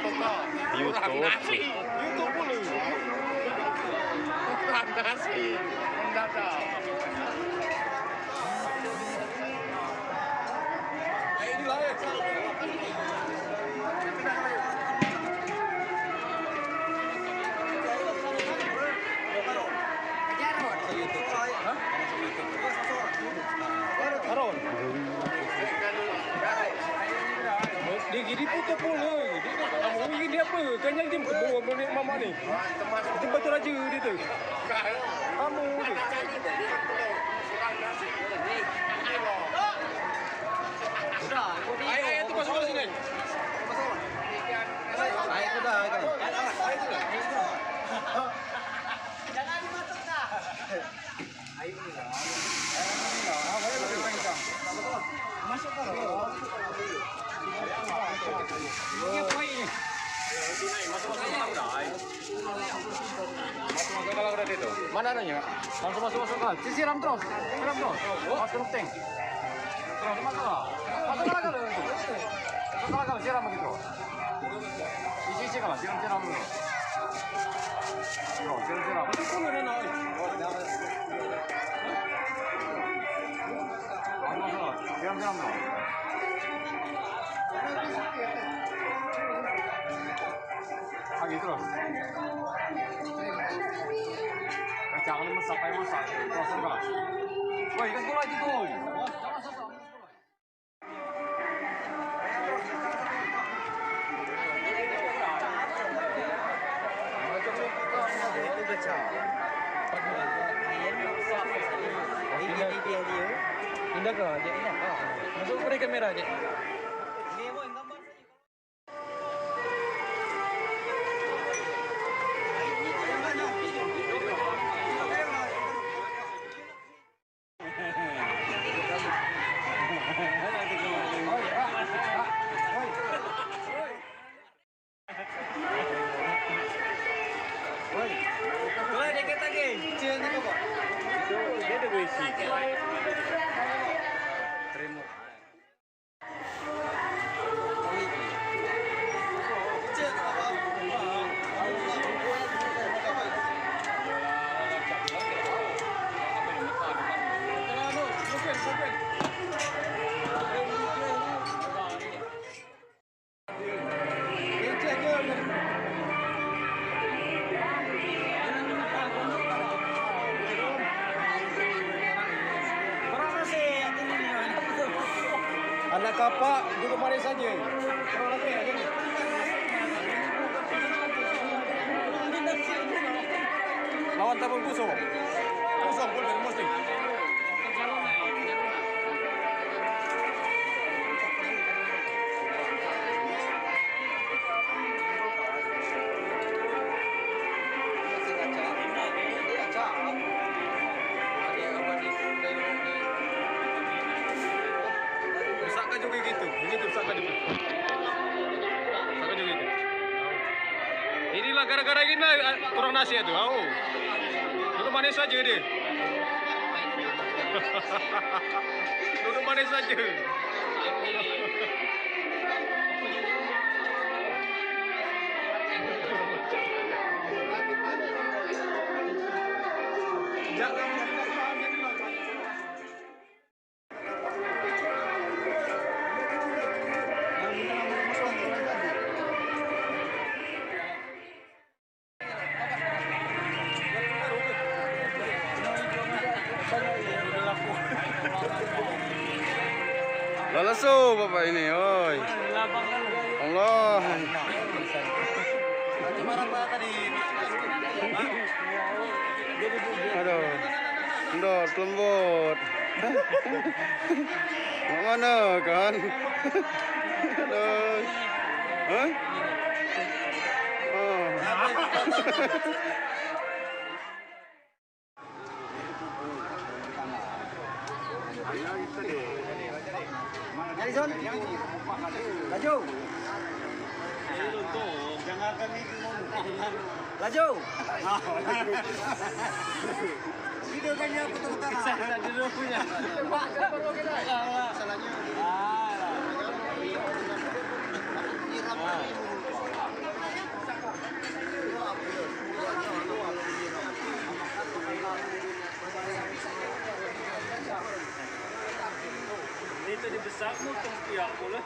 YouTube. YouTube dulu. Kurang nasi mendadak. Ini lah. Aron. Dia gini putus pula. Kamu ini dia apa? Kan yang dia bawa bonek mama ni. Dia betul aja dia tu. Kamu tu. Air tu masuk sini. Air tu dah kan. Jangan dimasuk dah. Air ni lah. Masuk kau. Ini apa ini? Masuk kalau ada itu. Mana adanya? Masuk kau. Siram terus. Masuk tank. Terus masuk. Masuk kalau itu. Masuk kalau siram begitu. Isi kalau siram dulu. Siram. Itu pun ada nak. Siram dulu. Lagi terus. Jangan sampai masak. Terus enggak. Woi, ikan gula lagi tu. Jangan sasa. Itu baca. Indah ke? Indah ke? Masuk ke kamera je. Anak kapak duduk mari saja. Lawan tabung kosong. Kosong pun dari mesti. Juga gitu, begitu saka juga. Saka juga gitu. Inilah gara-gara ini kurang nasi itu. Oh, duduk manis saja dia. Duduk manis saja. Jangan. Lalaso bapak ini, oi. Allah. Aduh, endor lembut. Mana kan? Aduh. Hah? Oh. Jason, laju. Jangan kami laju. Video kan dia putar-putar. Saya dulu punya. Salahnya. jadi besar, mau terus pihak pula.